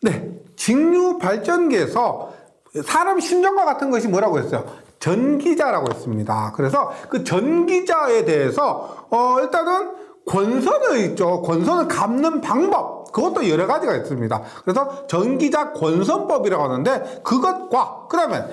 네, 직류 발전기에서 사람 심장과 같은 것이 뭐라고 했어요? 전기자라고 했습니다. 그래서 그 전기자에 대해서 일단은 권선을 있죠. 권선을 감는 방법, 그것도 여러 가지가 있습니다. 그래서 전기자 권선법이라고 하는데, 그것과 그 다음에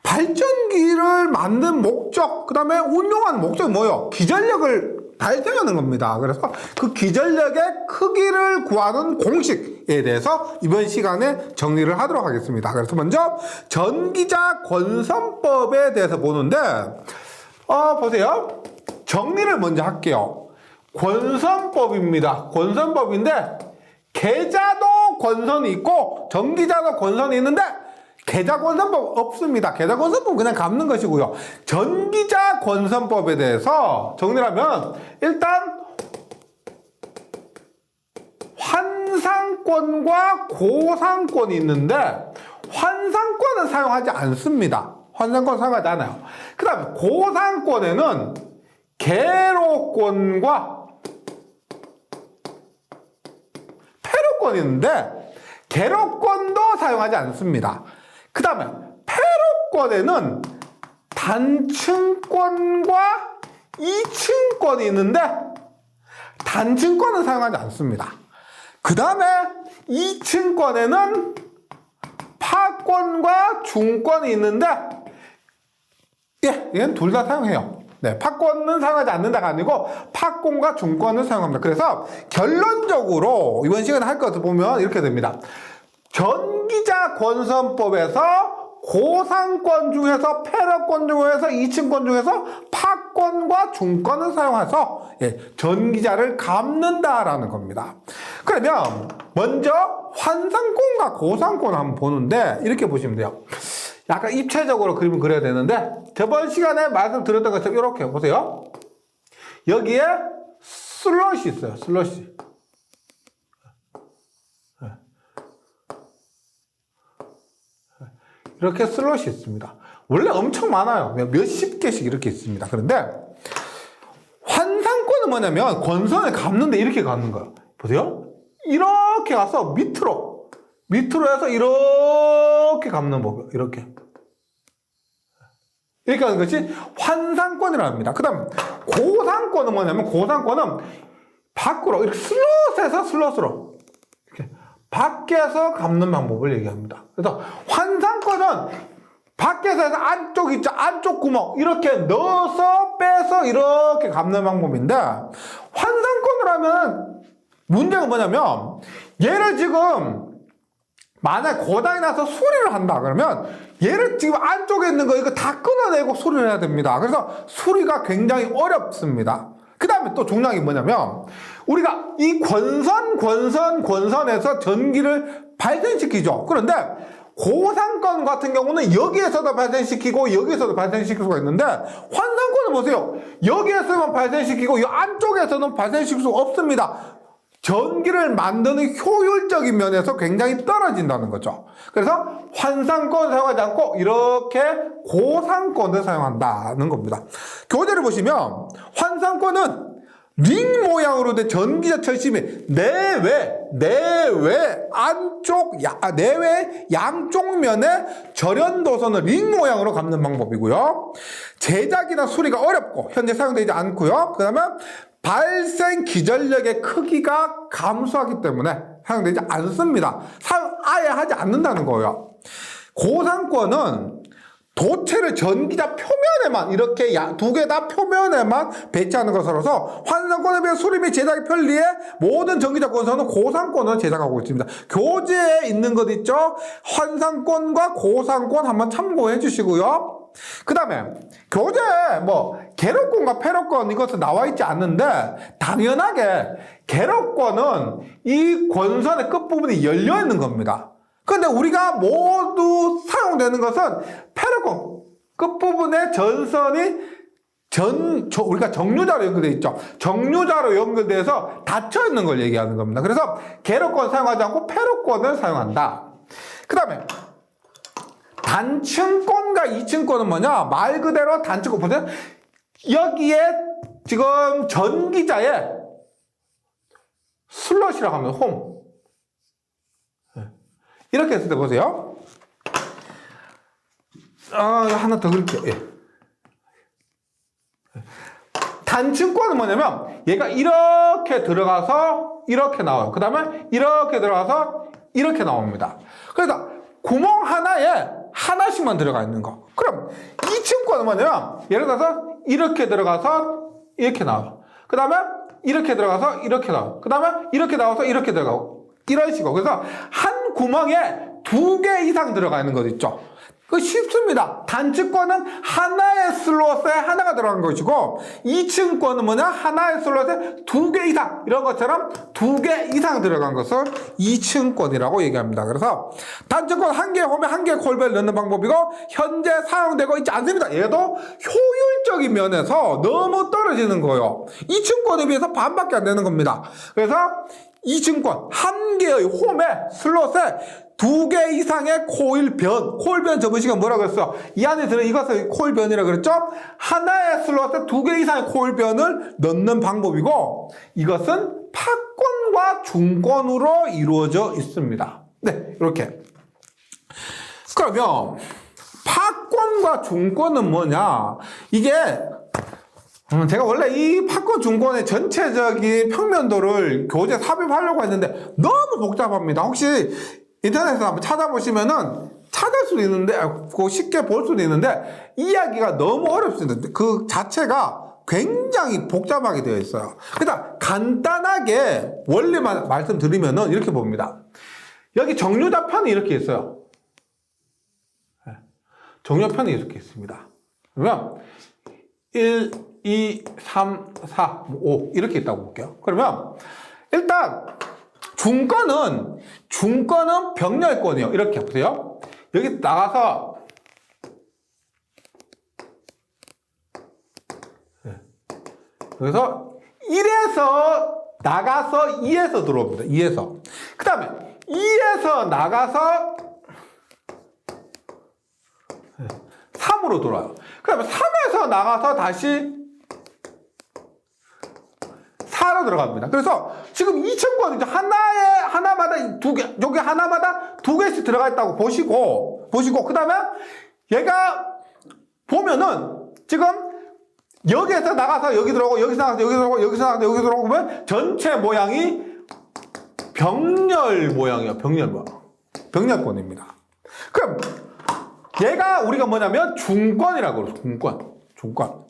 발전기를 만든 목적, 그 다음에 운용하는 목적이 뭐예요? 기전력을 발생하는 겁니다. 그래서 그 기전력의 크기를 구하는 공식에 대해서 이번 시간에 정리를 하도록 하겠습니다. 그래서 먼저 전기자 권선법에 대해서 보는데, 보세요. 정리를 먼저 할게요. 권선법입니다. 권선법인데, 계자도 권선이 있고 전기자도 권선이 있는데, 계자 권선법 없습니다. 계자 권선법은 그냥 감는 것이고요. 전기자 권선법에 대해서 정리를 하면, 일단 환상권과 고상권이 있는데, 환상권은 사용하지 않습니다. 환상권 사용하지 않아요. 그 다음에 고상권에는 계로권과 패로권이 있는데, 계로권도 사용하지 않습니다. 그 다음에 패로권에는 단층권과 이층권이 있는데, 단층권은 사용하지 않습니다. 그 다음에 이층권에는 파권과 중권이 있는데, 얘는 둘 다 사용해요. 네, 파권은 사용하지 않는다가 아니고 파권과 중권을 사용합니다. 그래서 결론적으로 이번 시간에 할 것을 보면 이렇게 됩니다. 전기자 권선법에서 고상권 중에서 패러권 중에서 이층권 중에서 파권과 중권을 사용해서 전기자를 감는다라는 겁니다. 그러면 먼저 환상권과 고상권을 한번 보는데, 이렇게 보시면 돼요. 약간 입체적으로 그림을 그려야 되는데, 저번 시간에 말씀드렸던 것처럼 이렇게 보세요. 여기에 슬롯이 있어요. 슬롯이. 이렇게 슬롯이 있습니다. 원래 엄청 많아요. 몇십 개씩 이렇게 있습니다. 그런데 환상권은 뭐냐면 권선을 감는데 이렇게 감는 거예요. 보세요. 이렇게 가서 밑으로 해서 이렇게 감는 법이에요. 이렇게 하는 것이 환상권이라고 합니다. 그 다음 고상권은 뭐냐면, 고상권은 밖으로 이렇게 슬롯에서 슬롯으로 이렇게 밖에서 감는 방법을 얘기합니다. 그래서 환상권은 밖에서 해서 안쪽 있죠. 안쪽 구멍 이렇게 넣어서 빼서 이렇게 감는 방법인데, 환상권을 하면 문제가 뭐냐면, 얘를 지금 만약 고장이 나서 수리를 한다 그러면 얘를 지금 안쪽에 있는 거 이거 다 끊어내고 수리를 해야 됩니다. 그래서 수리가 굉장히 어렵습니다. 그 다음에 또 중요한 게 뭐냐면, 우리가 이 권선에서 전기를 발생시키죠. 그런데 고상권 같은 경우는 여기에서도 발생시키고 여기에서도 발생시킬 수가 있는데, 환상권은 보세요. 여기에서만 발생시키고 이 안쪽에서는 발생시킬 수가 없습니다. 전기를 만드는 효율적인 면에서 굉장히 떨어진다는 거죠. 그래서 환상권을 사용하지 않고 이렇게 고상권을 사용한다는 겁니다. 교재를 보시면 환상권은 링 모양으로 된 전기자 철심이 내외 양쪽 면에 절연 도선을 링 모양으로 감는 방법이고요. 제작이나 수리가 어렵고 현재 사용되지 않고요. 그 다음에 발생 기전력의 크기가 감소하기 때문에 사용되지 않습니다. 아예 하지 않는다는 거예요. 고상권은 도체를 전기자 표면에만 이렇게 두 개 다 표면에만 배치하는 것으로서 환상권에 비해 수리 및 제작이 편리해 모든 전기자 권선은 고상권을 제작하고 있습니다. 교재에 있는 것 있죠? 환상권과 고상권 한번 참고해 주시고요. 그 다음에 교재에 계로권과 패로권 이것은 나와 있지 않는데, 당연하게 계로권은 이 권선의 끝부분이 열려 있는 겁니다. 근데 우리가 모두 사용되는 것은 패러권 끝부분에 전선이 우리가 정류자로 연결되어 있죠. 정류자로 연결돼서 닫혀 있는 걸 얘기하는 겁니다. 그래서 계로권 사용하지 않고 패러권을 사용한다. 그 다음에 단층권과 이층권은 뭐냐? 말 그대로 단층권. 보세요. 여기에 지금 전기자의 슬롯이라고 하면 홈. 이렇게 했을 때 보세요. 하나 더 그릴게요. 예. 단층권은 뭐냐면 얘가 이렇게 들어가서 이렇게 나와요. 그 다음에 이렇게 들어가서 이렇게 나옵니다. 그래서 구멍 하나에 하나씩만 들어가 있는 거. 그럼 2층권은 뭐냐면 예를 들어서 이렇게 들어가서 이렇게 나와요. 그 다음에 이렇게 들어가서 이렇게 나와요. 그 다음에 이렇게 나와서 이렇게 들어가고 이런 식으로. 그래서 한 구멍에 2개 이상 들어가 있는 거 있죠. 그 쉽습니다. 단층권은 하나의 슬롯에 하나가 들어간 것이고 2층권은 뭐냐? 하나의 슬롯에 2개 이상, 이런 것처럼 2개 이상 들어간 것을 2층권이라고 얘기합니다. 그래서 단층권 한 개의 홈에 한 개의 콜벨을 넣는 방법이고 현재 사용되고 있지 않습니다. 얘도 효율적인 면에서 너무 떨어지는 거예요. 2층권에 비해서 반밖에 안 되는 겁니다. 그래서 2층권 한 개의 홈에 슬롯에 2개 이상의 코일변 저번 시간 뭐라고 했어? 이 안에 들어 이것을 코일변이라고 그랬죠? 하나의 슬롯에 2개 이상의 코일변을 넣는 방법이고 이것은 파권과 중권으로 이루어져 있습니다. 네, 이렇게. 그러면 파권과 중권은 뭐냐? 이게 제가 원래 이 파권 중권의 전체적인 평면도를 교재 삽입하려고 했는데 너무 복잡합니다. 혹시 인터넷에서 한번 찾아보시면은 찾을 수도 있는데, 쉽게 볼 수도 있는데, 이야기가 너무 어렵습니다. 그 자체가 굉장히 복잡하게 되어 있어요. 그러니까 간단하게 원리만 말씀드리면은 이렇게 봅니다. 여기 정류자편이 이렇게 있어요. 정류편이 이렇게 있습니다. 그러면 1, 2, 3, 4, 5 이렇게 있다고 볼게요. 그러면 일단 중권은 병렬권이에요. 이렇게 보세요. 여기 나가서 그래서 1에서 나가서 2에서 들어옵니다. 2에서. 그 다음에 2에서 나가서 3으로 돌아요. 그 다음에 3에서 나가서 다시 4로 들어갑니다. 그래서 지금 2층권 이제 하나마다 2개, 여기 하나마다 2개씩 들어가 있다고 보시고, 그 다음에 얘가 보면은 지금 여기에서 나가서 여기 들어오고, 여기서 나가서 여기 들어오고, 여기서 나가서 여기 들어오면 전체 모양이 병렬 모양이에요. 병렬권입니다. 그럼 얘가 우리가 뭐냐면 중권이라고 그러죠. 중권.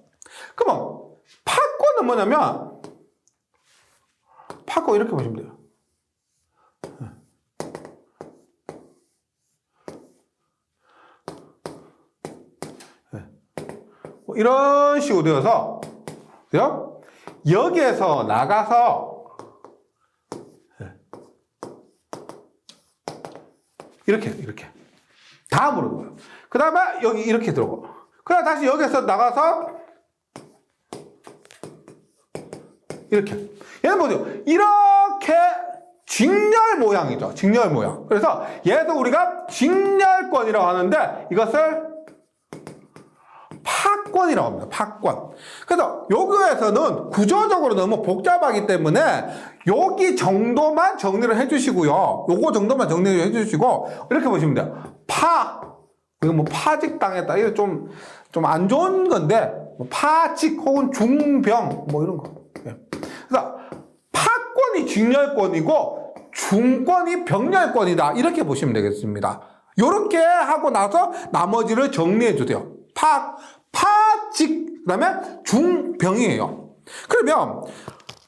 그러면 파권은 뭐냐면 파권 이렇게 보시면 돼요. 이런 식으로 되어서 여기에서 나가서 이렇게 다음으로 들어가요. 그 다음에 여기 이렇게 들어오고 그 다음에 다시 여기에서 나가서 이렇게. 얘는 보세요. 이렇게 직렬 모양이죠. 직렬 모양. 그래서 얘도 우리가 직렬권이라고 하는데 이것을 파권이라고 합니다. 파권. 그래서 여기에서는 구조적으로 너무 복잡하기 때문에 여기 정도만 정리를 해주시고요. 요거 정도만 정리를 해주시고 이렇게 보시면 돼요. 이거 뭐 파직당했다. 이거 좀 안 좋은 건데 뭐 파직 혹은 중병 뭐 이런 거. 그래서 파권이 직렬권이고 중권이 병렬권이다. 이렇게 보시면 되겠습니다. 이렇게 하고 나서 나머지를 정리해 주세요. 파직, 그 다음에 중병이에요. 그러면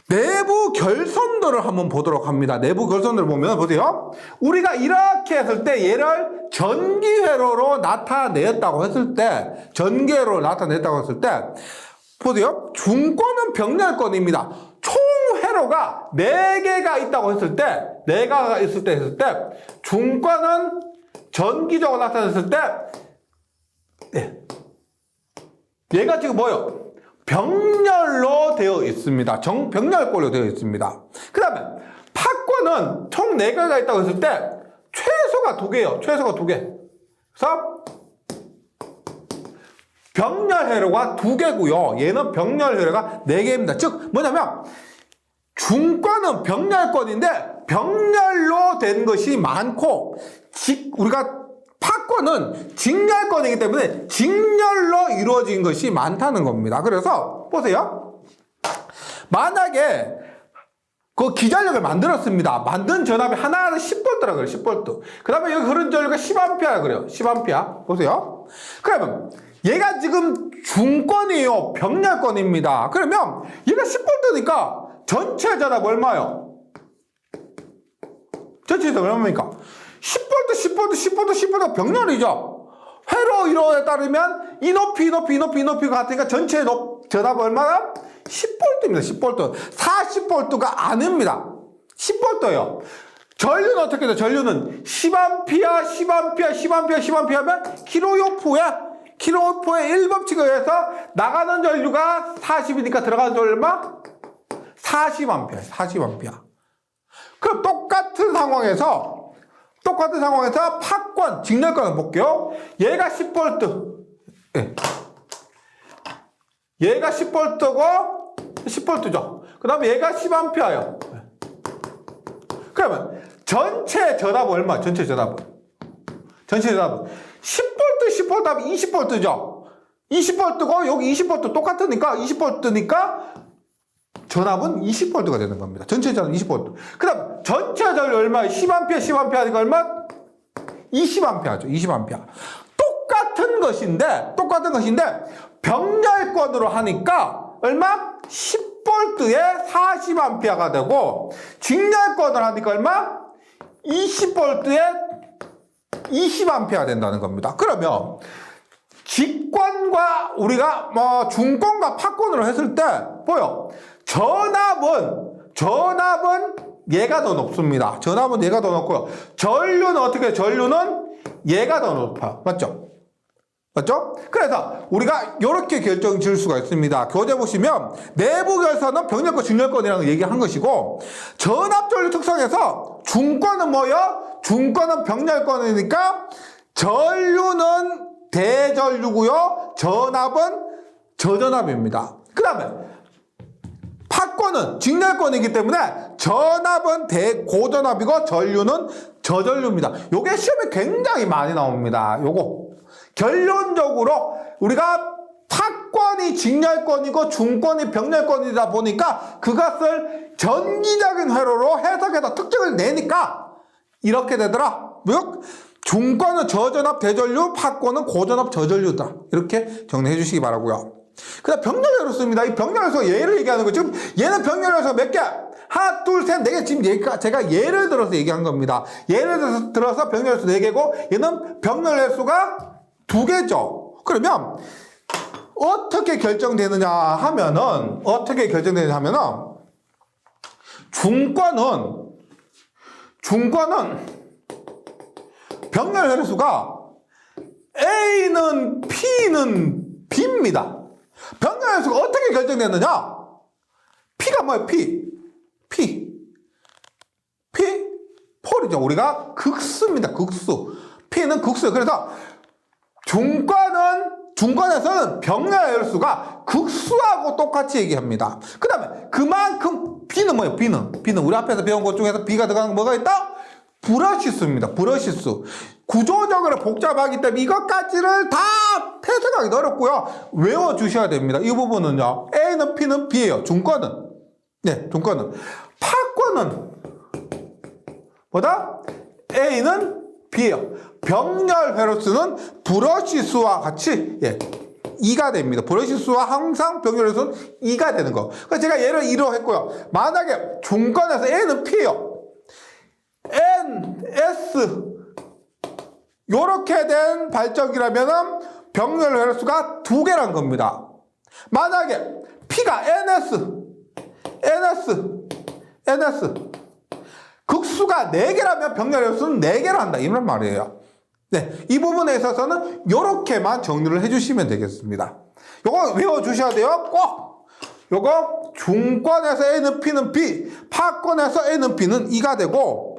내부 결선도를 한번 보도록 합니다. 내부 결선도를 보면 보세요. 우리가 이렇게 했을 때 얘를 전기회로로 나타냈다고 했을 때 보세요. 중권은 병렬권입니다. 총 회로가 4개가 있다고 했을 때, 4개가 했을 때, 중권은 전기적으로 나타냈을 때, 얘가 지금 뭐예요? 병렬로 되어 있습니다. 병렬권으로 되어 있습니다. 그 다음에 파권은 총 4개가 있다고 했을 때, 최소가 2개예요. 최소가 2개. 그래서 병렬회로가 2개고요. 얘는 병렬회로가 4개입니다. 즉 뭐냐면 중권은 병렬권인데 병렬로 된 것이 많고 우리가 파권은 직렬권이기 때문에 직렬로 이루어진 것이 많다는 겁니다. 그래서 보세요. 만약에 그 기전력을 만들었습니다. 만든 전압이 하나는 10V라 그래요. 10V. 그 다음에 여기 흐른 전류가 10A라 그래요. 10A. 보세요. 그러면 얘가 지금 중권이에요. 병렬권입니다. 그러면 얘가 10V니까 전체 전압 얼마요? 전체 전압 얼마입니까? 10V 병렬이죠. 회로 이론에 따르면 이 높이가 같으니까 전체 전압 얼마나? 10V입니다. 10V. 40V가 아닙니다. 10V예요. 전류는 어떻게 돼요? 전류는 10A 하면 킬로요프의 1법칙에 의해서 나가는 전류가 40이니까 들어가는 전류 얼마? 40A. 그럼 똑같은 상황에서 파권, 직렬권을 볼게요. 얘가 10V. 예. 얘가 10V죠. 그 다음에 얘가 10A예요. 그러면 전체 전압은 얼마? 전체 전압은 10V 하면 20V죠. 20V고 여기 20V 똑같으니까 20V니까 전압은 20V가 되는 겁니다. 전체 전압 20V. 그 다음 전체 전압이 얼마예요? 10A니까 얼마? 20A죠. 20A. 똑같은 것인데 병렬권으로 하니까 얼마? 10V에 40A가 되고 직렬권으로 하니까 얼마? 20V에 20A가 된다는 겁니다. 그러면 직권과 우리가 중권과 파권으로 했을 때 보여. 전압은 얘가 더 높습니다. 전압은 얘가 더 높고요. 전류는 어떻게 해요? 전류는 얘가 더 높아요. 맞죠? 그래서 우리가 이렇게 결정 지을 수가 있습니다. 교재 보시면 내부 결선은 병렬권, 직렬권이라는 걸 얘기한 것이고 전압 전류 특성에서 중권은 뭐예요? 중권은 병렬권이니까 전류는 대전류고요. 전압은 저전압입니다. 그 다음에 파권은 직렬권이기 때문에 전압은 고전압이고 전류는 저전류입니다. 요게 시험에 굉장히 많이 나옵니다. 요거 결론적으로 우리가 파권이 직렬권이고 중권이 병렬권이다 보니까 그것을 전기적인 회로로 해석해서 특징을 내니까 이렇게 되더라. 중권은 저전압 대전류, 파권은 고전압 저전류다. 이렇게 정리해 주시기 바라고요. 그 다음 병렬회로 씁니다. 이 병렬회에서 예를 얘기하는 거 지금 얘는 병렬회에서 몇 개? 하나, 둘, 셋, 네 개. 지금 제가 예를 들어서 얘기한 겁니다. 예를 들어서 병렬회수 4개고 얘는 병렬회수가 2개죠. 그러면 어떻게 결정되느냐 하면은 중권은 병렬회수가 A는 P는 B입니다. 병렬회수가 어떻게 결정되느냐? P가 뭐예요? P 폴이죠. 우리가 극수입니다. 극수. P는 극수예요. 그래서 중권에서는 병렬회수가 극수하고 똑같이 얘기합니다. 그 다음에 그만큼 B는 뭐예요? B는 우리 앞에서 배운 것 중에서 B가 들어가는 거 뭐가 있다? 불어시수입니다. 불어시수. 구조적으로 복잡하기 때문에 이것까지를 다 해석하기도 어렵고요. 외워주셔야 됩니다. 이 부분은요. A는 P는 B예요. 중권은. 파권은 뭐다? A는 B예요. 병렬회로수는 불어시수와 같이 2가 됩니다. 불어시수와 항상 병렬회로수는 2가 되는 거. 그래서 제가 예를 2로 했고요. 만약에 중권에서 A는 P예요. N, S 요렇게 된 발적이라면은 병렬회로수가 2개란 겁니다. 만약에 P가 NS 극수가 4개라면 병렬회로수는 4개란다 이런 말이에요. 이 부분에 있어서는 요렇게만 정리를 해주시면 되겠습니다. 요거 외워주셔야 돼요. 꼭 요거 중권에서 A는 P는 B, 파권에서 A는 B는 2가 되고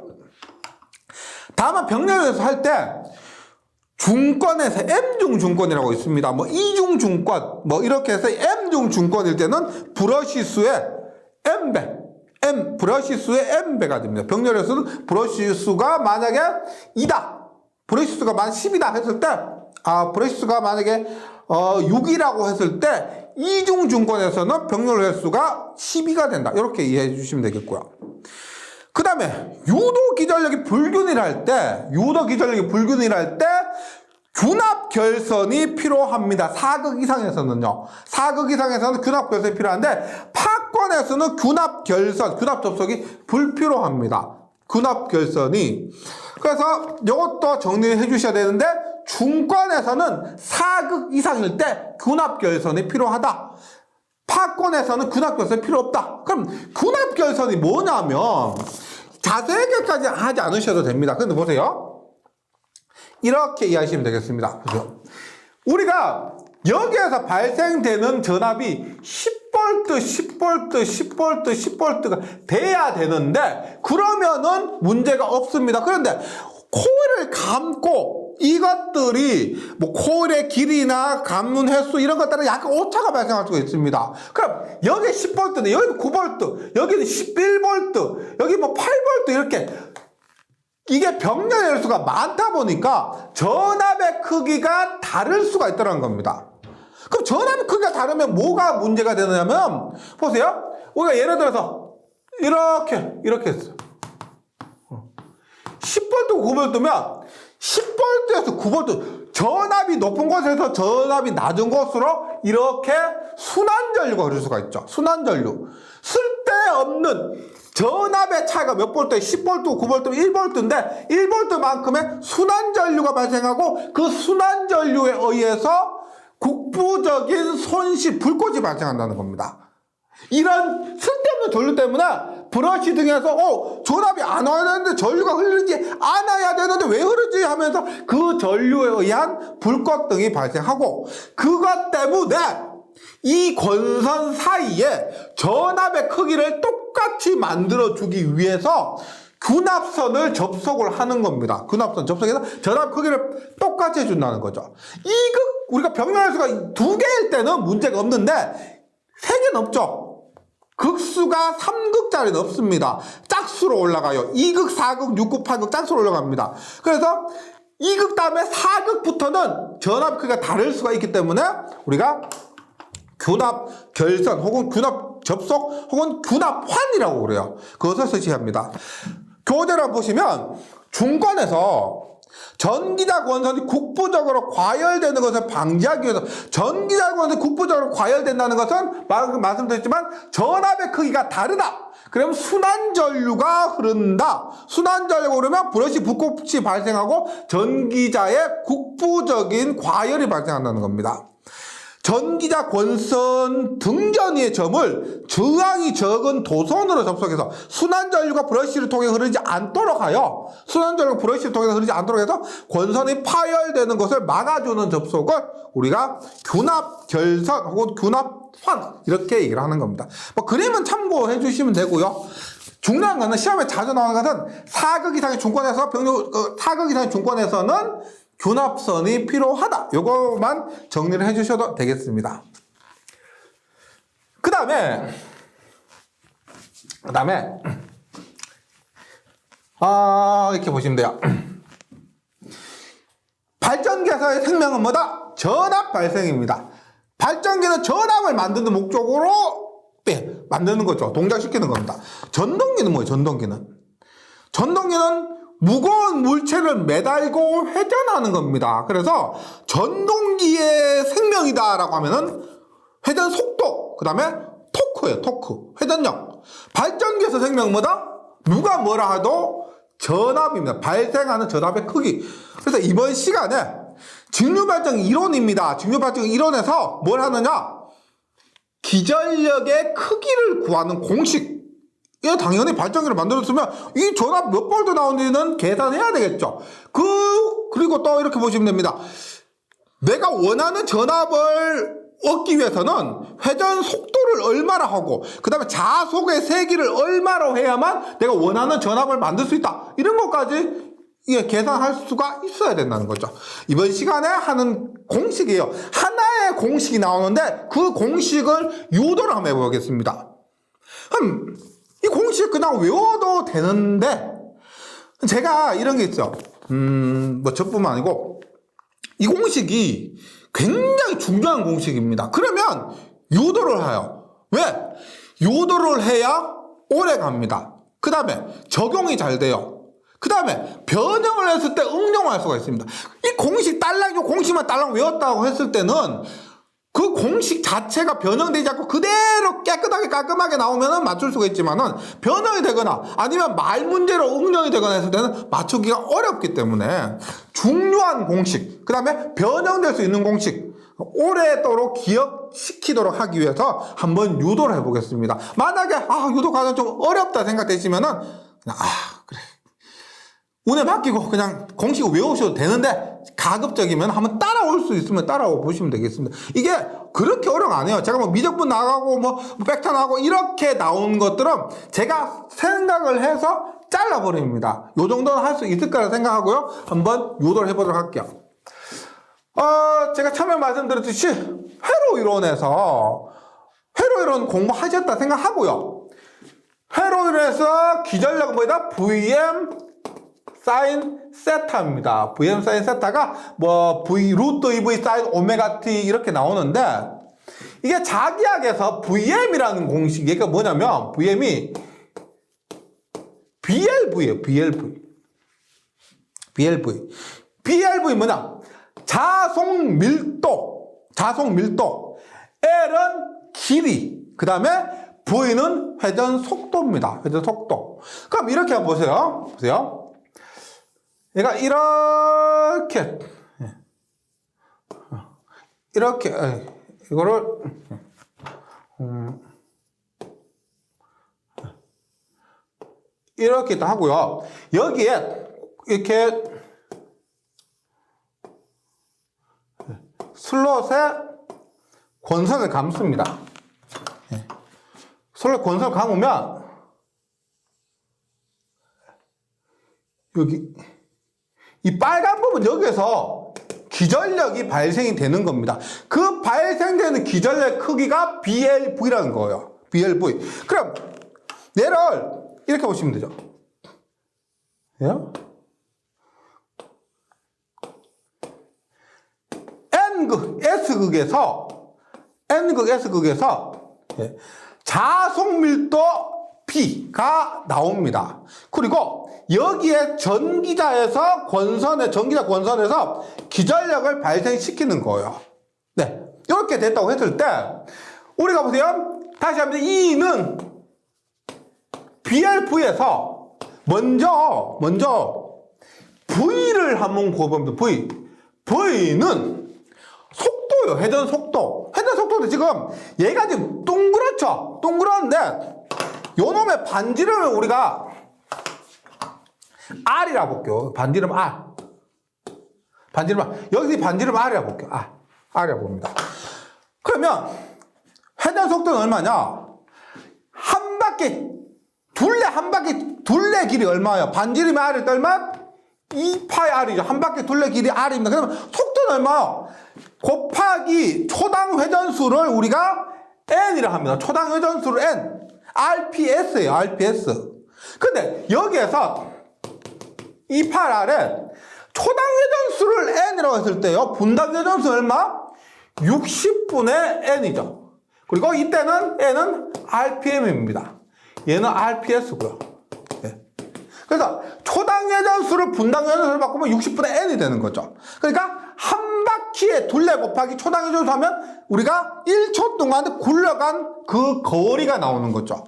다만 병렬회로수 할 때 중권에서 M중 중권이라고 있습니다. 뭐 E중 중권, 뭐 이렇게 해서 M중 중권일 때는 브러쉬 수의 M배, 브러쉬 수의 M배가 됩니다. 병렬의 수는 브러쉬 수가 만약에 2다. 브러쉬 수가 만 10이다 했을 때, 브러쉬 수가 만약에 6이라고 했을 때, 이중 중권에서는 병렬 횟수가 12가 된다. 이렇게 이해해 주시면 되겠고요. 그 다음에, 유도 기전력이 불균일할 때, 균합 결선이 필요합니다. 4극 이상에서는요. 4극 이상에서는 균합 결선이 필요한데, 파권에서는 균합 접속이 불필요합니다. 균합 결선이. 그래서 이것도 정리해 주셔야 되는데, 중권에서는 4극 이상일 때 균합 결선이 필요하다. 파권에서는 균합 결선이 필요 없다. 그럼 균합 결선이 뭐냐면 자세하게까지 하지 않으셔도 됩니다. 근데 보세요. 이렇게 이해하시면 되겠습니다. 보세요. 우리가 여기에서 발생되는 전압이 10V가 돼야 되는데 그러면은 문제가 없습니다. 그런데 코일을 감고 이것들이 뭐 코일의 길이나 감는 횟수 이런 것들은 약간 오차가 발생할 수가 있습니다. 그럼 여기 10V인데 여기는 9V, 여기는 11V, 여기 뭐 8V 이렇게 이게 병렬 횟수가 많다 보니까 전압의 크기가 다를 수가 있다는 겁니다. 그럼 전압의 크기가 다르면 뭐가 문제가 되느냐면 보세요. 우리가 예를 들어서 이렇게 했어요. 10V, 9V면 10V에서 9V 전압이 높은 곳에서 전압이 낮은 곳으로 이렇게 순환전류가 흐를 수가 있죠. 순환전류. 쓸데없는 전압의 차이가 몇 볼트에 10V, 9V, 1V인데 1V만큼의 순환전류가 발생하고 그 순환전류에 의해서 국부적인 손실, 불꽃이 발생한다는 겁니다. 이런 쓸데없는 전류 때문에 브러쉬 등에서 전압이 안 와야 되는데 전류가 흐르지 않아야 되는데 왜 흐르지 하면서 그 전류에 의한 불꽃 등이 발생하고 그것 때문에 이 권선 사이에 전압의 크기를 똑같이 만들어주기 위해서 균합선을 접속을 하는 겁니다. 균합선 접속해서 전압 크기를 똑같이 해준다는 거죠. 우리가 병렬수가 2개일 때는 문제가 없는데 3개는 없죠. 극수가 3극짜리는 없습니다. 짝수로 올라가요. 2극, 4극, 6극, 8극 짝수로 올라갑니다. 그래서 2극 다음에 4극부터는 전압 크기가 다를 수가 있기 때문에 우리가 균합 결선 혹은 균합 접속 혹은 균합환이라고 그래요. 그것을 서치합니다. 교재를 보시면 중권에서 전기자 권선이 국부적으로 과열되는 것을 방지하기 위해서 전기자 권선이 국부적으로 과열된다는 것은 말씀드렸지만 전압의 크기가 다르다. 그러면 순환전류가 흐른다. 순환전류가 흐르면 브러쉬 불꽃이 발생하고 전기자의 국부적인 과열이 발생한다는 겁니다. 전기자 권선 등전이의 점을 저항이 적은 도선으로 접속해서 순환전류가 브러쉬를 통해 흐르지 않도록 하여 순환전류가 브러쉬를 통해 흐르지 않도록 해서 권선이 파열되는 것을 막아주는 접속을 우리가 균합결선 혹은 균합환 이렇게 얘기를 하는 겁니다. 뭐 그림은 참고해 주시면 되고요. 중요한 것은 시험에 자주 나오는 것은 4극 이상의 중권에서 4극 이상의 중권에서는 균합선이 필요하다. 요거만 정리를 해주셔도 되겠습니다. 그 다음에 이렇게 보시면 돼요. 발전기에서의 생명은 뭐다? 전압 발생입니다. 발전기는 전압을 만드는 목적으로 만드는 거죠. 동작시키는 겁니다. 전동기는 뭐예요? 전동기는 무거운 물체를 매달고 회전하는 겁니다. 그래서 전동기의 생명이다라고 하면은 회전 속도, 그 다음에 토크예요. 토크, 회전력. 발전기에서 생명은 뭐다? 누가 뭐라 해도 전압입니다. 발생하는 전압의 크기. 그래서 이번 시간에 직류발전 이론입니다. 직류발전 이론에서 뭘 하느냐? 기전력의 크기를 구하는 공식. 예, 당연히 발전기를 만들었으면 이 전압 몇 볼트 나오는지는 계산해야 되겠죠. 그리고 또 이렇게 보시면 됩니다. 내가 원하는 전압을 얻기 위해서는 회전 속도를 얼마나 하고 그 다음에 자속의 세기를 얼마로 해야만 내가 원하는 전압을 만들 수 있다. 이런 것까지 이게 계산할 수가 있어야 된다는 거죠. 이번 시간에 하는 공식이에요. 하나의 공식이 나오는데 그 공식을 유도를 한번 해보겠습니다. 그럼 이 공식 그냥 외워도 되는데 제가 이런 게 있죠. 뭐 저뿐만 아니고 이 공식이 굉장히 중요한 공식입니다. 그러면 유도를 해요. 왜? 유도를 해야 오래 갑니다. 그 다음에 적용이 잘 돼요. 그 다음에 변형을 했을 때 응용할 수가 있습니다. 이 공식 딸랑, 이 공식만 딸랑 외웠다고 했을 때는 그 공식 자체가 변형되지 않고 그대로 깨끗하게 깔끔하게 나오면 맞출 수가 있지만은 변형이 되거나 아니면 말 문제로 응용이 되거나 했을 때는 맞추기가 어렵기 때문에 중요한 공식, 그 다음에 변형될 수 있는 공식, 오래도록 기억시키도록 하기 위해서 한번 유도를 해보겠습니다. 만약에 유도 과정 좀 어렵다 생각되시면은 그냥 그래 운에 맡기고 그냥 공식을 외우셔도 되는데 가급적이면 한번 따라올 수 있으면 따라와 보시면 되겠습니다. 이게 그렇게 어려운 거 아니에요. 제가 뭐 미적분 나가고 뭐 벡터 나가고 이렇게 나온 것들은 제가 생각을 해서 잘라버립니다. 요 정도는 할 수 있을 거라 생각하고요. 한번 유도를 해보도록 할게요. 제가 처음에 말씀드렸듯이 회로 이론에서 회로 이론 공부하셨다 생각하고요. 회로 이론에서 기전력은 뭐다? VM 사인 세타입니다. VM 사인 세타가 뭐 V 루트 EV 사인 오메가 T 이렇게 나오는데 이게 자기학에서 VM이라는 공식이 그러니까 뭐냐면 VM이 BLV예요. BLV 뭐냐? 자속 밀도. L은 길이. 그 다음에 V는 회전 속도입니다. 회전 속도. 그럼 이렇게 한번 보세요. 얘가 이렇게 이거를 이렇게 또 하고요. 여기에 이렇게 슬롯에 권선을 감습니다. 슬롯 권선을 감으면 여기 이 빨간 부분 여기에서 기전력이 발생이 되는 겁니다. 그 발생되는 기전력 크기가 BLV라는 거예요. BLV. 그럼 얘를 이렇게 보시면 되죠. N극 S극에서 자속 밀도 P가 나옵니다. 그리고 여기에 전기자 권선에서 기전력을 발생시키는 거예요. 네. 이렇게 됐다고 했을 때, 우리가 보세요. 다시 한번 E는 BLV에서 먼저 V를 한번 구해봅니다. V는 속도요. 회전 속도도 지금 얘가 지금 동그랗는데 요 놈의 반지름을 우리가 R이라고 볼게요. 반지름 R. 여기서 반지름 R이라고 볼게요. R이라고 봅니다. 그러면 회전 속도는 얼마냐? 둘레 길이 얼마예요? 반지름의 R이 얼마? 2파이 R이죠. 한 바퀴 둘레 길이 R입니다. 그러면 속도는 얼마요? 곱하기 초당 회전수를 우리가 N이라 합니다. 초당 회전수를 N. RPS예요. RPS. 근데 여기에서 28R에 초당 회전수를 N이라고 했을 때요. 분당 회전수 얼마? 60분의 N이죠. 그리고 이때는 N은 RPM입니다. 얘는 RPS고요. 그래서 초당 회전수를 분당 회전수를 바꾸면 60분의 N이 되는 거죠. 그러니까 한 바퀴에 둘레 곱하기 초당 회전수 하면 우리가 1초 동안 굴러간 그 거리가 나오는 거죠.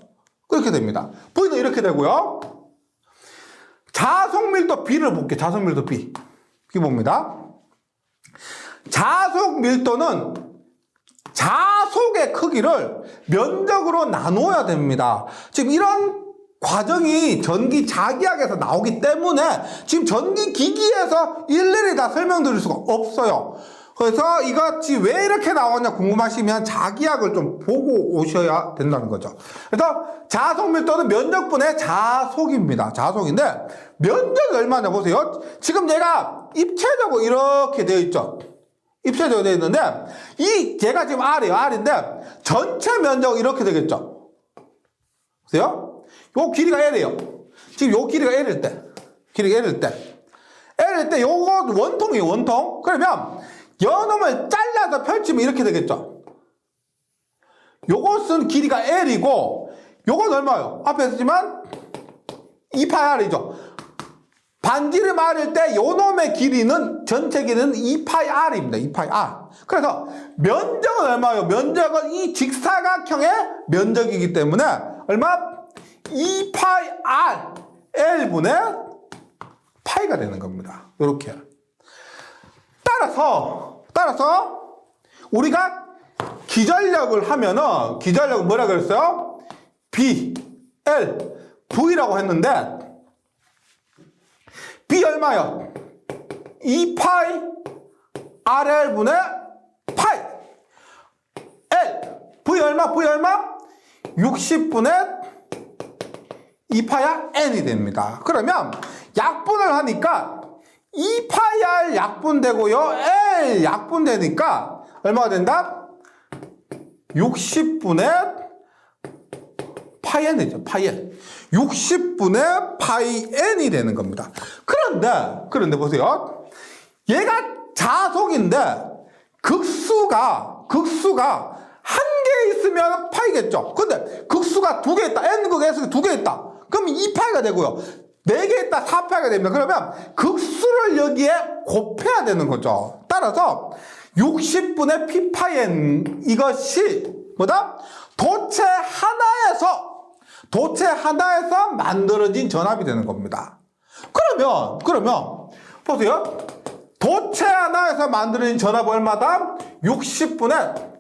그렇게 됩니다. V는 이렇게 되고요. 자속밀도 B를 볼게요. 자속밀도 B. B 봅니다. 자속밀도는 자속의 크기를 면적으로 나눠야 됩니다. 지금 이런 과정이 전기 자기학에서 나오기 때문에 지금 전기 기기에서 일일이 다 설명드릴 수가 없어요. 그래서 이것이 왜 이렇게 나왔냐 궁금하시면 자기약을 좀 보고 오셔야 된다는 거죠. 그래서 자속 밀도는 면적분의 자속입니다. 자속인데 면적이 얼마냐 보세요. 지금 얘가 입체적으로 이렇게 되어 있죠. 입체적으로 되어 있는데 얘가 지금 R이에요. R인데 전체 면적은 이렇게 되겠죠. 보세요. 요 길이가 L이에요. 지금 요 길이가 L일 때. 길이가 L일 때 요거 원통이에요. 원통. 그러면 연음을 잘라서 펼치면 이렇게 되겠죠. 요것은 길이가 L이고 요건 얼마예요? 앞에 했지만 2πr이죠. 반지름 R일 때 요놈의 길이는 전체 길이는 2πr입니다. 2πr. 그래서 면적은 얼마예요? 면적은 이 직사각형의 면적이기 때문에 얼마? 2πr L분의 파이가 되는 겁니다. 이렇게. 따라서 우리가 기전력을 하면은 기전력은 뭐라 그랬어요? B, L, V라고 했는데 B 얼마요? 2파이 RL분의 파이 L V 얼마? 60분의 2파야 N이 됩니다. 그러면 약분을 하니까 2파이 R 약분되고요. L 약분되니까 얼마가 된다? 60분의 파이 N이죠. 파이 N. 60분의 파이 N이 되는 겁니다. 그런데 보세요. 얘가 자속인데 극수가 한 개 있으면 파이겠죠. 근데 극수가 두 개 있다. N극 S극 두 개 있다. 그럼 2파이가 되고요. 4개 있다 4파이가 됩니다. 그러면 극수를 여기에 곱해야 되는 거죠. 따라서 60분의 P파이 N 이것이 뭐다? 도체 하나에서 만들어진 전압이 되는 겁니다. 그러면 보세요. 도체 하나에서 만들어진 전압 얼마다? 60분의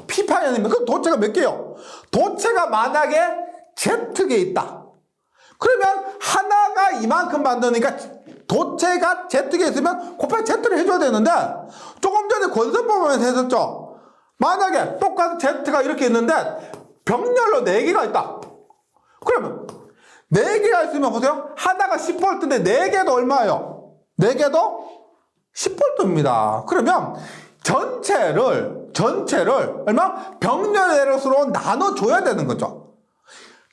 P파이 N입니다. 그럼 도체가 몇 개요? 도체가 만약에 Z개 있다. 그러면 하나가 이만큼 만드니까 도체가 Z개 있으면 곱하기 Z를 해줘야 되는데 조금 전에 권선법에서 했었죠. 만약에 똑같은 Z가 이렇게 있는데 병렬로 4개가 있다. 그러면 4개가 있으면 보세요. 하나가 10V인데 4개도 얼마예요? 4개도 10V입니다. 그러면 전체를 얼마? 병렬의 수로 나눠줘야 되는 거죠.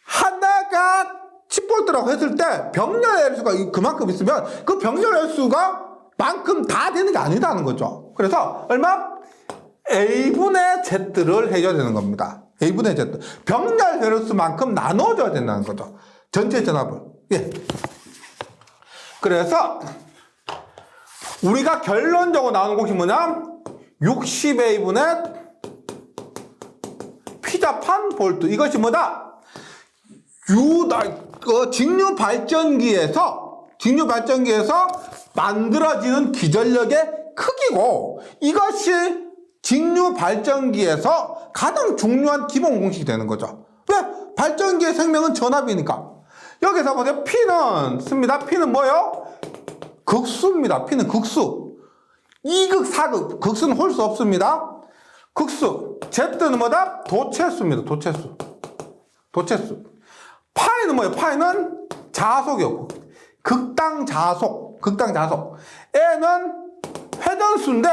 하나가 10V라고 했을 때 병렬의 수가 그만큼 있으면 그 병렬의 수가 만큼 다 되는 게 아니다는 거죠. 그래서 얼마? A분의 Z를 해줘야 되는 겁니다. A분의 Z. 병렬 수만큼 나눠줘야 된다는 거죠. 전체 전압을. 예. 그래서 우리가 결론적으로 나오는 것이 뭐냐? 60A분의 피자판 볼트. 이것이 뭐다? 직류 발전기에서 만들어지는 기전력의 크기고 이것이 직류 발전기에서 가장 중요한 기본 공식이 되는 거죠. 왜? 발전기의 생명은 전압이니까. 여기서 보세요. P는 씁니다. P는 뭐예요? 극수입니다. P는 극수. 2극, 4극. 극수는 홀수 없습니다. 극수. Z는 뭐다? 도체수입니다. 도체수. 파이는 뭐예요? 파이는 자속이요. 극당 자속. N은 회전수인데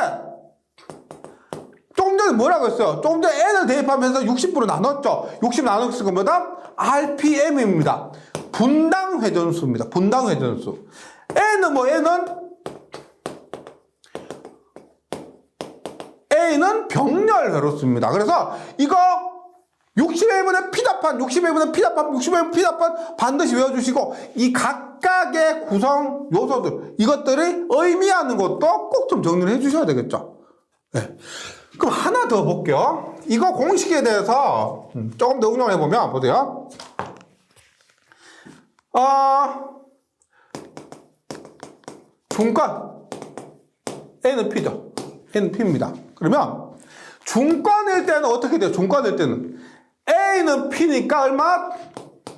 조금 전에 뭐라고 했어요? 조금 전에 N을 대입하면서 60으로 나눴죠. 60 나눴을 건 뭐다? RPM입니다. 분당 회전수입니다. N은 A는 병렬 회로수입니다. 그래서 이거 60A분의 피자판, 60A분의 피자판 반드시 외워주시고 이 각각의 구성 요소들 이것들이 의미하는 것도 꼭 좀 정리를 해주셔야 되겠죠. 네. 그럼 하나 더 볼게요. 이거 공식에 대해서 조금 더 응용해 보면 보세요. 중간 N은 P죠. N은 P입니다. 그러면 중간일 때는 어떻게 돼요? 중간일 때는 A는 P니까 얼마?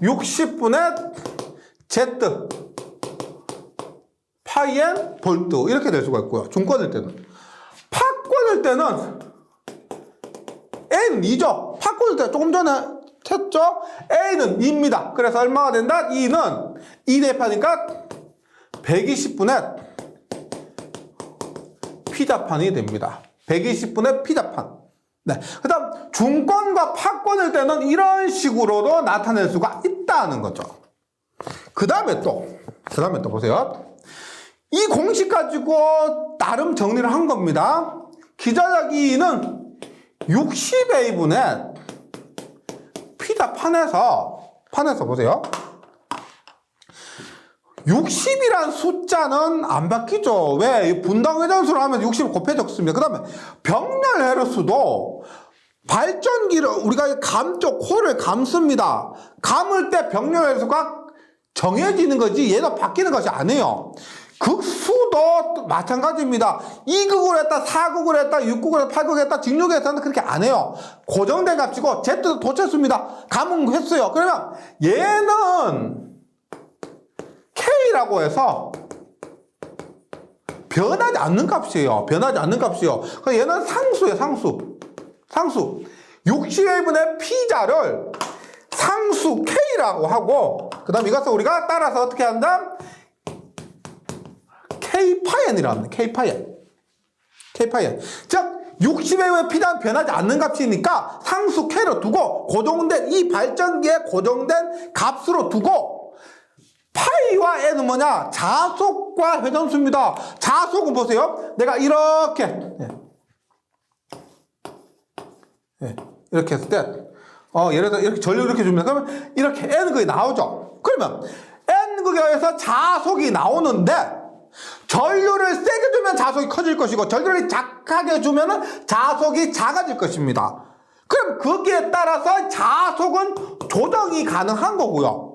60분의 Z 파이 N 볼트 이렇게 될 수가 있고요. 중간일 때는 바꿔줄 때는 A는 2죠. 바꿔줄 때 조금 전에 했죠? A는 2입니다. 그래서 얼마가 된다? 2는 2 대입하니까 120분의 피자판이 됩니다. 120분의 피자판. 네. 그 다음, 중권과 파권일 때는 이런 식으로도 나타낼 수가 있다는 거죠. 그 다음에 또 보세요. 이 공식 가지고 나름 정리를 한 겁니다. 기전력 2는 60A분의 피자판에서 보세요. 60이란 숫자는 안 바뀌죠. 왜? 분당회전수로 하면 60을 곱해 적습니다. 그 다음에 병렬 헤르수도 발전기를 우리가 감죠. 코를 감습니다. 감을 때 병렬 헤르수가 정해지는 거지 얘도 바뀌는 것이 아니에요. 극수도 마찬가지입니다. 2극으로 했다, 4극으로 했다, 6극으로 했다, 8극으로 했다, 직육에 했다는 그렇게 안 해요. 고정된 값이고 Z도 도쳤습니다. 감은 했어요. 그러면 얘는 K라고 해서 변하지 않는 값이에요. 그러니까 얘는 상수예요. 상수. 60A분의 P자를 상수 K라고 하고 그 다음 이것을 우리가 따라서 어떻게 한다? K파이엔이라고 합니다. K파이엔. 즉 60A분의 P자는 변하지 않는 값이니까 상수 K로 두고 고정된 이 발전기에 고정된 값으로 두고 파이와 N은 뭐냐? 자속과 회전수입니다. 자속은 보세요. 내가 이렇게 이렇게 했을 때 예를 들어 이렇게 전류 이렇게 주면 그러면 이렇게 N극이 나오죠. 그러면 N극에서 자속이 나오는데 전류를 세게 주면 자속이 커질 것이고 전류를 작게 주면 자속이 작아질 것입니다. 그럼 거기에 따라서 자속은 조정이 가능한 거고요.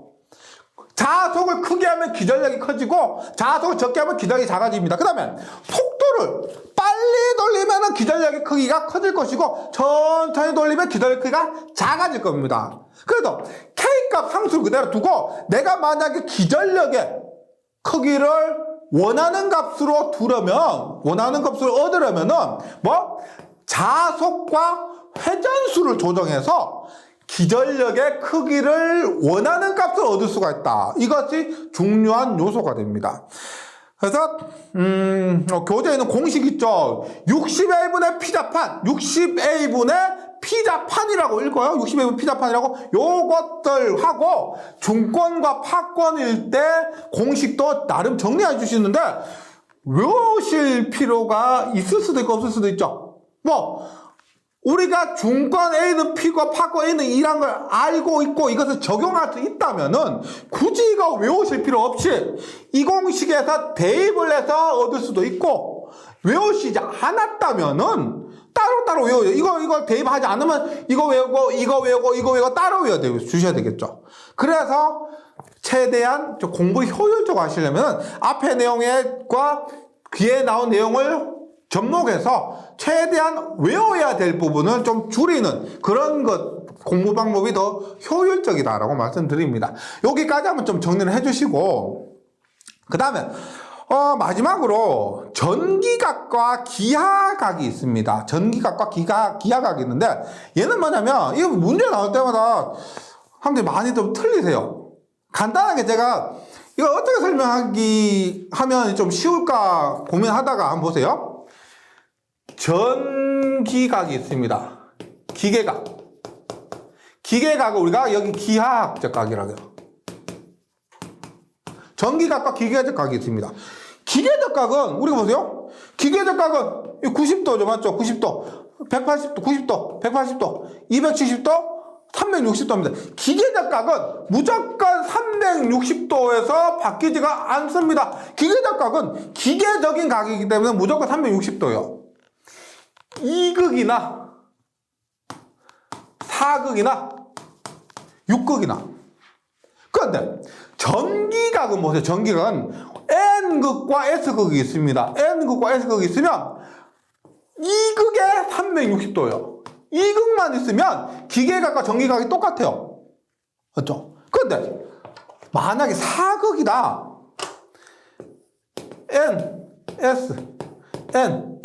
자속을 크게 하면 기전력이 커지고 자속을 적게 하면 기전력이 작아집니다. 그 다음에 속도를 빨리 돌리면 기전력의 크기가 커질 것이고 천천히 돌리면 기전력 크기가 작아질 겁니다. 그래도 K값 상수를 그대로 두고 내가 만약에 기전력의 크기를 원하는 값으로 얻으려면은 자속과 회전수를 조정해서 기전력의 크기를 원하는 값을 얻을 수가 있다. 이것이 중요한 요소가 됩니다. 그래서 교재에는 공식 있죠. 60A분의 피자판, 60A분의 피자판이라고 읽어요. 60A분의 피자판이라고 요것들 하고 중권과 파권일 때 공식도 나름 정리해 주시는데 외우실 필요가 있을 수도 있고 없을 수도 있죠. 우리가 중권 A는 P고 파권 A는 E란 걸 알고 있고 이것을 적용할 수 있다면은 굳이 이거 외우실 필요 없이 이 공식에서 대입을 해서 얻을 수도 있고 외우시지 않았다면은 따로따로 외워요. 이거 대입하지 않으면 이거 외우고 따로 주셔야 되겠죠. 그래서 최대한 공부를 효율적으로 하시려면 앞에 내용과 뒤에 나온 내용을 접목해서 최대한 외워야 될 부분을 좀 줄이는 그런 공부 방법이 더 효율적이다라고 말씀드립니다. 여기까지 한번 좀 정리를 해주시고 그 다음에 마지막으로 전기각과 기하각이 있습니다. 전기각과 기하각이 있는데 얘는 뭐냐면 이거 문제 나올 때마다 사람들이 많이 좀 틀리세요. 간단하게 제가 이거 어떻게 하면 좀 쉬울까 고민하다가 한번 보세요. 전기각이 있습니다. 기계각을 우리가 여기 기하학적 각이라고 해요. 전기각과 기계적 각이 있습니다. 기계적 각은 우리가 보세요. 기계적 각은 90도죠, 맞죠? 90도, 180도, 90도, 180도, 270도, 360도입니다. 기계적 각은 무조건 360도에서 바뀌지가 않습니다. 기계적 각은 기계적인 각이기 때문에 무조건 360도예요. 2극이나 4극이나 6극이나. 그런데 전기각은 보세요. 전기각은 N극과 S극이 있습니다. N극과 S극이 있으면 2극에 360도예요. 2극만 있으면 기계각과 전기각이 똑같아요. 맞죠? 그런데 만약에 4극이다. N, S, N,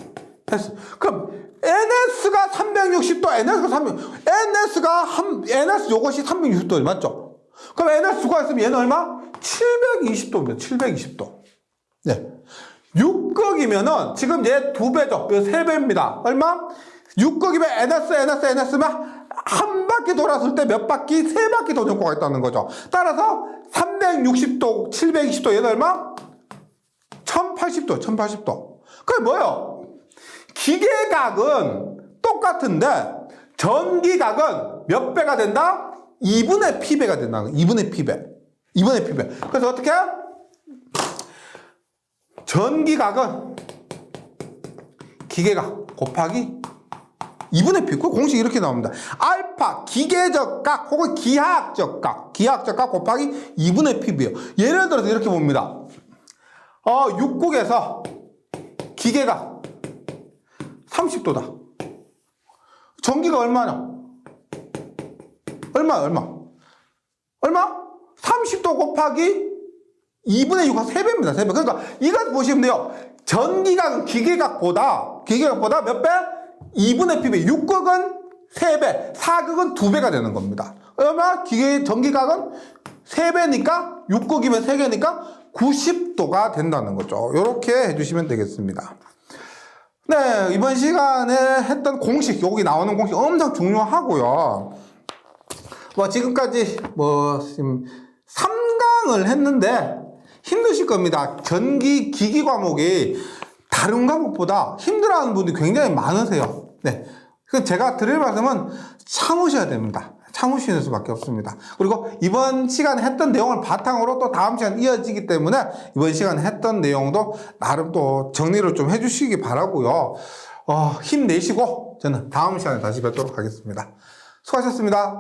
됐어. 그럼 NS가 360도, NS 요것이 360도 맞죠? 그럼 NS 수가 있으면 얘는 얼마? 720도입니다. 720도. 네. 6극이면은 지금 얘 2배죠. 3배입니다. 얼마? 6극이면 NS면 한 바퀴 돌았을 때 몇 바퀴? 3바퀴 도는 효과가 있다는 거죠. 따라서 360도, 720도 얘는 얼마? 1080도, 1080도. 그게 뭐예요? 기계각은 똑같은데 전기각은 몇 배가 된다? 2분의 P배가 된다. 2분의 P배. 2분의 P배. 그래서 어떻게? 전기각은 기계각 곱하기 2분의 P. 그 공식이 이렇게 나옵니다. 알파 기계적 각 혹은 기하학적 각 곱하기 2분의 P배요. 예를 들어서 이렇게 봅니다. 6국에서 기계각 30도다. 전기가 얼마냐? 얼마? 30도 곱하기 2분의 6가 3배입니다. 3배. 그러니까 이거 보시면 돼요. 전기각은 기계각보다 몇 배? 2분의 P배. 6극은 3배, 4극은 2배가 되는 겁니다. 얼마? 전기각은 3배니까 6극이면 3개니까 90도가 된다는 거죠. 이렇게 해주시면 되겠습니다. 네, 이번 시간에 했던 공식, 여기 나오는 공식 엄청 중요하고요. 지금까지 지금 3강을 했는데 힘드실 겁니다. 전기 기기 과목이 다른 과목보다 힘들어하는 분들이 굉장히 많으세요. 네. 그래서 제가 드릴 말씀은 참으셔야 됩니다. 참으시는 수밖에 없습니다. 그리고 이번 시간에 했던 내용을 바탕으로 또 다음 시간 이어지기 때문에 이번 시간에 했던 내용도 나름 또 정리를 좀 해주시기 바라고요. 힘내시고 저는 다음 시간에 다시 뵙도록 하겠습니다. 수고하셨습니다.